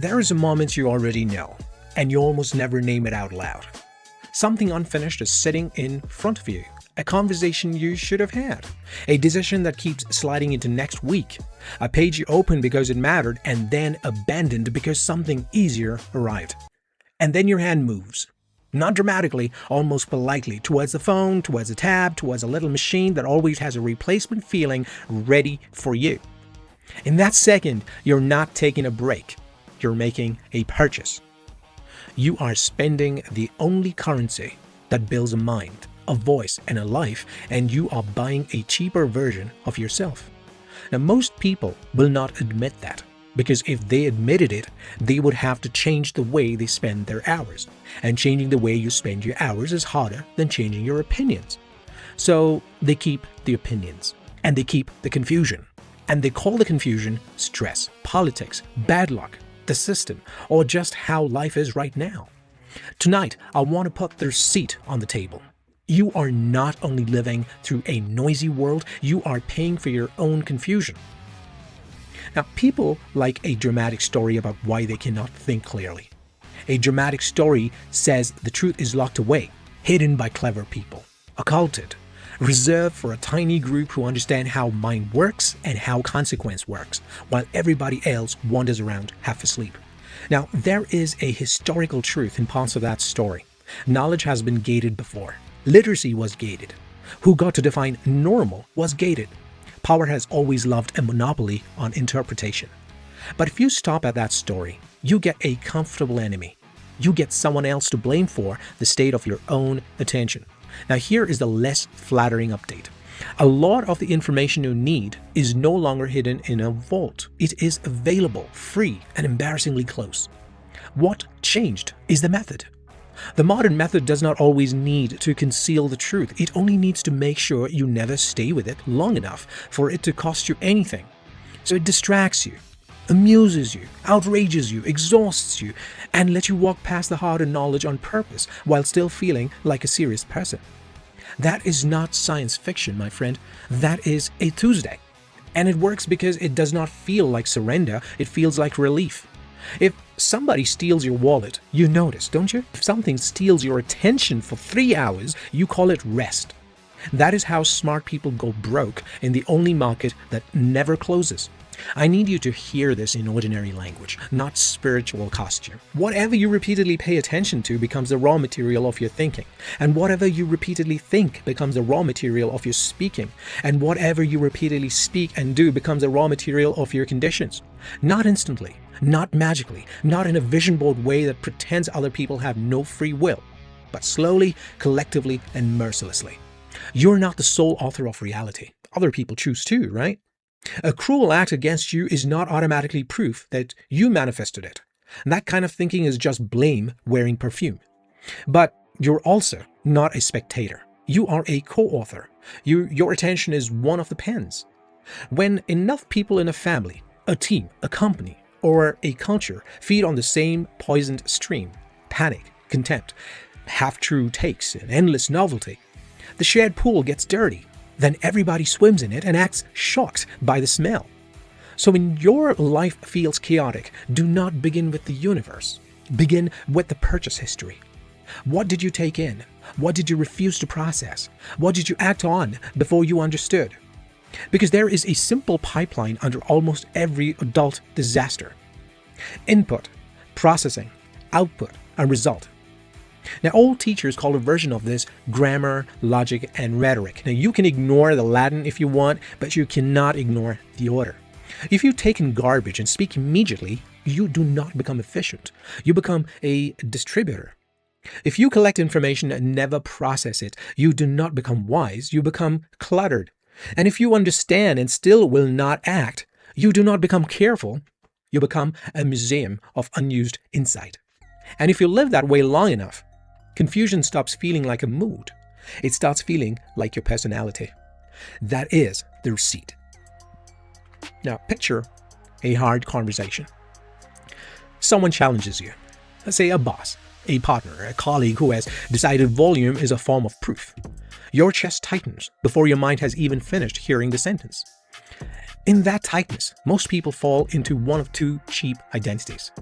there is a moment you already know, and you almost never name it out loud. Something unfinished is sitting in front of you, a conversation you should have had, a decision that keeps sliding into next week, a page you opened because it mattered and then abandoned because something easier arrived. And then your hand moves. Not dramatically, almost politely, towards the phone, towards a tab, towards a little machine that always has a replacement feeling ready for you. In that second, you're not taking a break. You're making a purchase. You are spending the only currency that builds a mind, a voice, and a life, and you are buying a cheaper version of yourself. Now, most people will not admit that, because if they admitted it, they would have to change the way they spend their hours. And changing the way you spend your hours is harder than changing your opinions. So they keep the opinions, and they keep the confusion. And they call the confusion stress, politics, bad luck, the system, or just how life is right now. Tonight, I want to put their seat on the table. You are not only living through a noisy world, you are paying for your own confusion. Now, people like a dramatic story about why they cannot think clearly. A dramatic story says the truth is locked away, hidden by clever people, occulted, reserved for a tiny group who understand how mind works and how consequence works, while everybody else wanders around half asleep. Now, there is a historical truth in parts of that story. Knowledge has been gated before. Literacy was gated. Who got to define normal was gated. Power has always loved a monopoly on interpretation. But if you stop at that story, you get a comfortable enemy. You get someone else to blame for the state of your own attention. Now, here is the less flattering update. A lot of the information you need is no longer hidden in a vault. It is available, free, and embarrassingly close. What changed is the method. The modern method does not always need to conceal the truth. It only needs to make sure you never stay with it long enough for it to cost you anything. So it distracts you, amuses you, outrages you, exhausts you, and lets you walk past the harder knowledge on purpose while still feeling like a serious person. That is not science fiction, my friend. That is a Tuesday. And it works because it does not feel like surrender, it feels like relief. If somebody steals your wallet, you notice, don't you? If something steals your attention for 3 hours, you call it rest. That is how smart people go broke in the only market that never closes. I need you to hear this in ordinary language, not spiritual costume. Whatever you repeatedly pay attention to becomes the raw material of your thinking. And whatever you repeatedly think becomes the raw material of your speaking. And whatever you repeatedly speak and do becomes the raw material of your conditions. Not instantly, not magically, not in a vision board way that pretends other people have no free will, but slowly, collectively, and mercilessly. You're not the sole author of reality. Other people choose to, right? A cruel act against you is not automatically proof that you manifested it. That kind of thinking is just blame wearing perfume. But you're also not a spectator. You are a co-author. Your attention is one of the pens. When enough people in a family, a team, a company, or a culture feed on the same poisoned stream, panic, contempt, half-true takes, and endless novelty, the shared pool gets dirty. Then everybody swims in it and acts shocked by the smell. So when your life feels chaotic, do not begin with the universe. Begin with the purchase history. What did you take in? What did you refuse to process? What did you act on before you understood? Because there is a simple pipeline under almost every adult disaster. Input, processing, output, and result. Now, all teachers call a version of this grammar, logic, and rhetoric. Now, you can ignore the Latin if you want, but you cannot ignore the order. If you take in garbage and speak immediately, you do not become efficient. You become a distributor. If you collect information and never process it, you do not become wise, you become cluttered. And if you understand and still will not act, you do not become careful, you become a museum of unused insight. And if you live that way long enough, confusion stops feeling like a mood. It starts feeling like your personality. That is the receipt. Now, picture a hard conversation. Someone challenges you. Let's say a boss, a partner, a colleague who has decided volume is a form of proof. Your chest tightens before your mind has even finished hearing the sentence. In that tightness, most people fall into one of two cheap identities.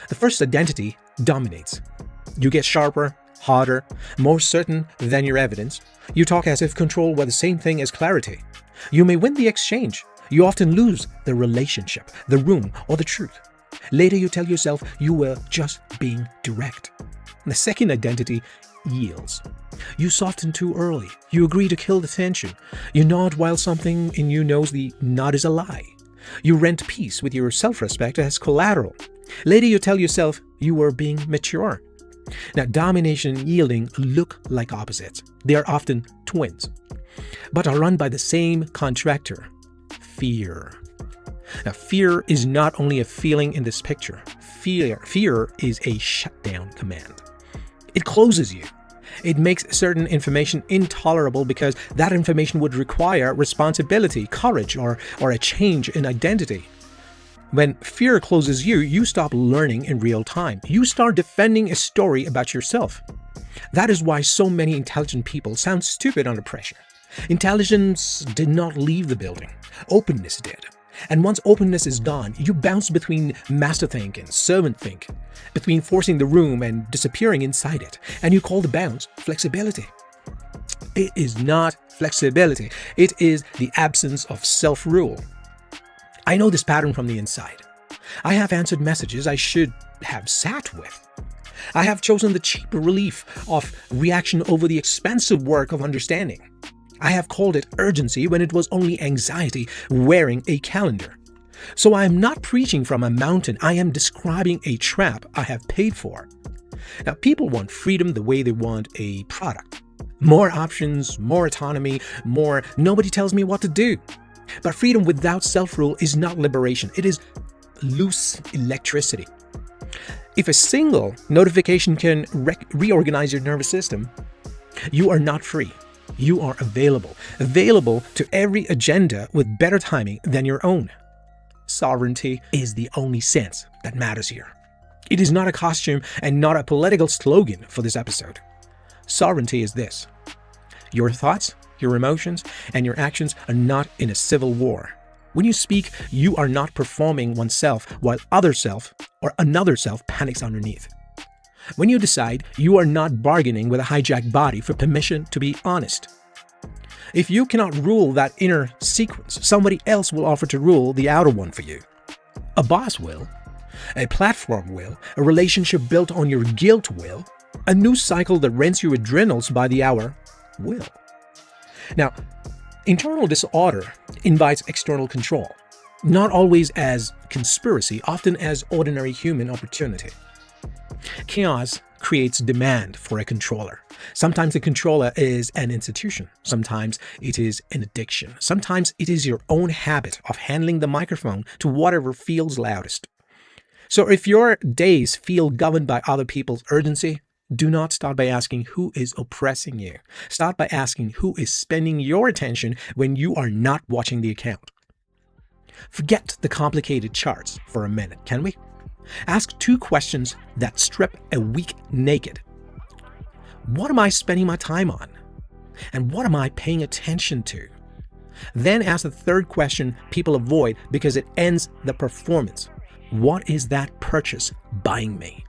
The first identity dominates. You get sharper, harder, more certain than your evidence. You talk as if control were the same thing as clarity. You may win the exchange. You often lose the relationship, the room, or the truth. Later you tell yourself you were just being direct. The second identity yields. You soften too early. You agree to kill the tension. You nod while something in you knows the nod is a lie. You rent peace with your self-respect as collateral. Later you tell yourself you were being mature. Now, domination and yielding look like opposites. They are often twins, but are run by the same contractor, fear. Now, fear is not only a feeling in this picture. Fear is a shutdown command. It closes you. It makes certain information intolerable because that information would require responsibility, courage, or a change in identity. When fear closes you, you stop learning in real time. You start defending a story about yourself. That is why so many intelligent people sound stupid under pressure. Intelligence did not leave the building. Openness did. And once openness is gone, you bounce between masterthink and servant-think, between forcing the room and disappearing inside it. And you call the bounce flexibility. It is not flexibility. It is the absence of self-rule. I know this pattern from the inside. I have answered messages I should have sat with. I have chosen the cheaper relief of reaction over the expensive work of understanding. I have called it urgency when it was only anxiety wearing a calendar. So I am not preaching from a mountain. I am describing a trap I have paid for. Now, people want freedom the way they want a product. More options, more autonomy, more nobody tells me what to do. But freedom without self-rule is not liberation. It is loose electricity. If a single notification can reorganize your nervous system, you are not free. You are available to every agenda with better timing than your own. Sovereignty is the only sense that matters here. It is not a costume and not a political slogan for this episode. Sovereignty is this: your thoughts, your emotions, and your actions are not in a civil war. When you speak, you are not performing oneself while other self or another self panics underneath. When you decide, you are not bargaining with a hijacked body for permission to be honest. If you cannot rule that inner sequence, somebody else will offer to rule the outer one for you. A boss will. A platform will. A relationship built on your guilt will. A news cycle that rents you adrenals by the hour will. Now, internal disorder invites external control, not always as conspiracy, often as ordinary human opportunity. Chaos creates demand for a controller. Sometimes the controller is an institution. Sometimes it is an addiction. Sometimes it is your own habit of handling the microphone to whatever feels loudest. So if your days feel governed by other people's urgency, do not start by asking who is oppressing you. Start by asking who is spending your attention when you are not watching the account. Forget the complicated charts for a minute, can we? Ask two questions that strip a week naked. What am I spending my time on? And what am I paying attention to? Then ask the third question people avoid because it ends the performance. What is that purchase buying me?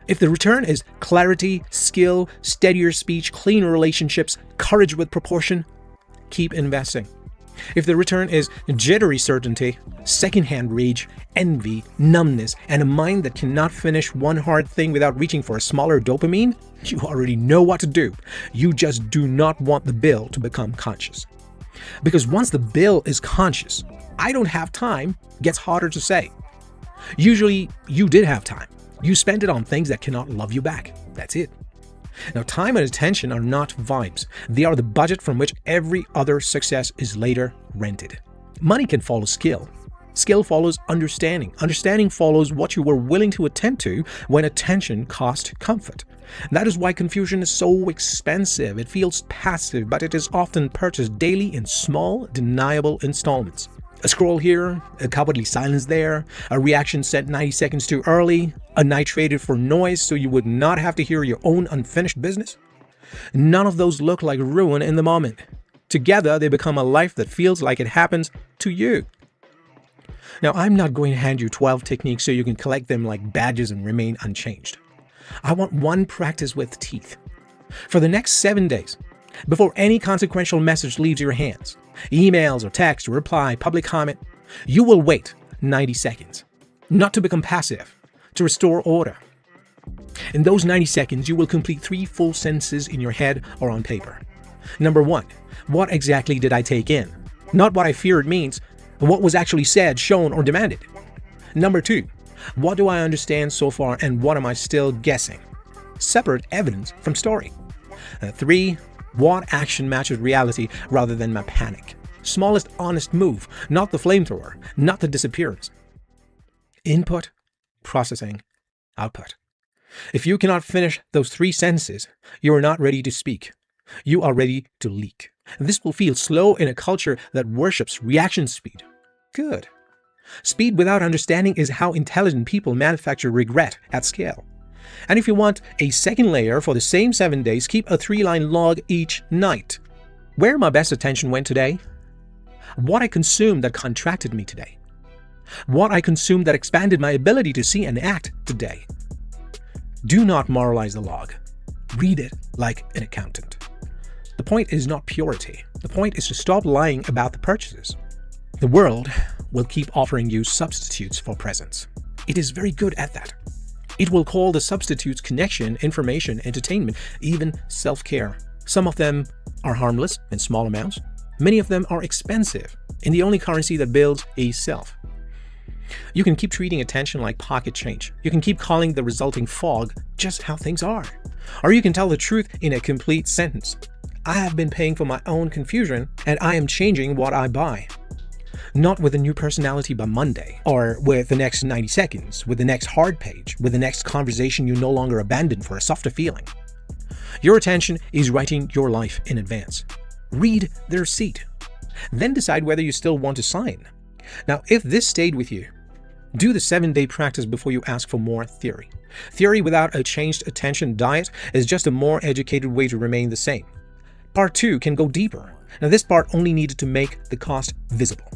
If the return is clarity, skill, steadier speech, cleaner relationships, courage with proportion, keep investing. If the return is jittery certainty, secondhand rage, envy, numbness, and a mind that cannot finish one hard thing without reaching for a smaller dopamine, you already know what to do. You just do not want the bill to become conscious. Because once the bill is conscious, I don't have time gets harder to say. Usually, you did have time. You spend it on things that cannot love you back. That's it. Now, time and attention are not vibes. They are the budget from which every other success is later rented. Money can follow skill. Skill follows understanding. Understanding follows what you were willing to attend to when attention cost comfort. That is why confusion is so expensive. It feels passive, but it is often purchased daily in small, deniable installments. A scroll here, a cowardly silence there, a reaction sent 90 seconds too early, a night traded for noise so you would not have to hear your own unfinished business. None of those look like ruin in the moment. Together, they become a life that feels like it happens to you. Now, I'm not going to hand you 12 techniques so you can collect them like badges and remain unchanged. I want one practice with teeth. For the next 7 days, before any consequential message leaves your hands, emails or text, reply, public comment, you will wait 90 seconds. Not to become passive, to restore order. In those 90 seconds, you will complete 3 full sentences in your head or on paper. Number 1, what exactly did I take in? Not what I fear it means, but what was actually said, shown, or demanded. Number 2, what do I understand so far and what am I still guessing? Separate evidence from story. 3, what action matches reality rather than my panic? Smallest honest move, not the flamethrower, not the disappearance. Input, processing, output. If you cannot finish those 3 sentences, you are not ready to speak. You are ready to leak. This will feel slow in a culture that worships reaction speed. Good. Speed without understanding is how intelligent people manufacture regret at scale. And if you want a second layer for the same 7 days, keep a 3-line log each night. Where my best attention went today? What I consumed that contracted me today? What I consumed that expanded my ability to see and act today? Do not moralize the log. Read it like an accountant. The point is not purity. The point is to stop lying about the purchases. The world will keep offering you substitutes for presence. It is very good at that. It will call the substitutes connection, information, entertainment, even self-care. Some of them are harmless in small amounts. Many of them are expensive in the only currency that builds a self. You can keep treating attention like pocket change. You can keep calling the resulting fog just how things are. Or you can tell the truth in a complete sentence. I have been paying for my own confusion and I am changing what I buy. Not with a new personality by Monday, or with the next 90 seconds, with the next hard page, with the next conversation you no longer abandon for a softer feeling. Your attention is writing your life in advance. Read the receipt. Then decide whether you still want to sign. Now, if this stayed with you, do the 7-day practice before you ask for more theory. Theory without a changed attention diet is just a more educated way to remain the same. Part 2 can go deeper. Now, this part only needed to make the cost visible.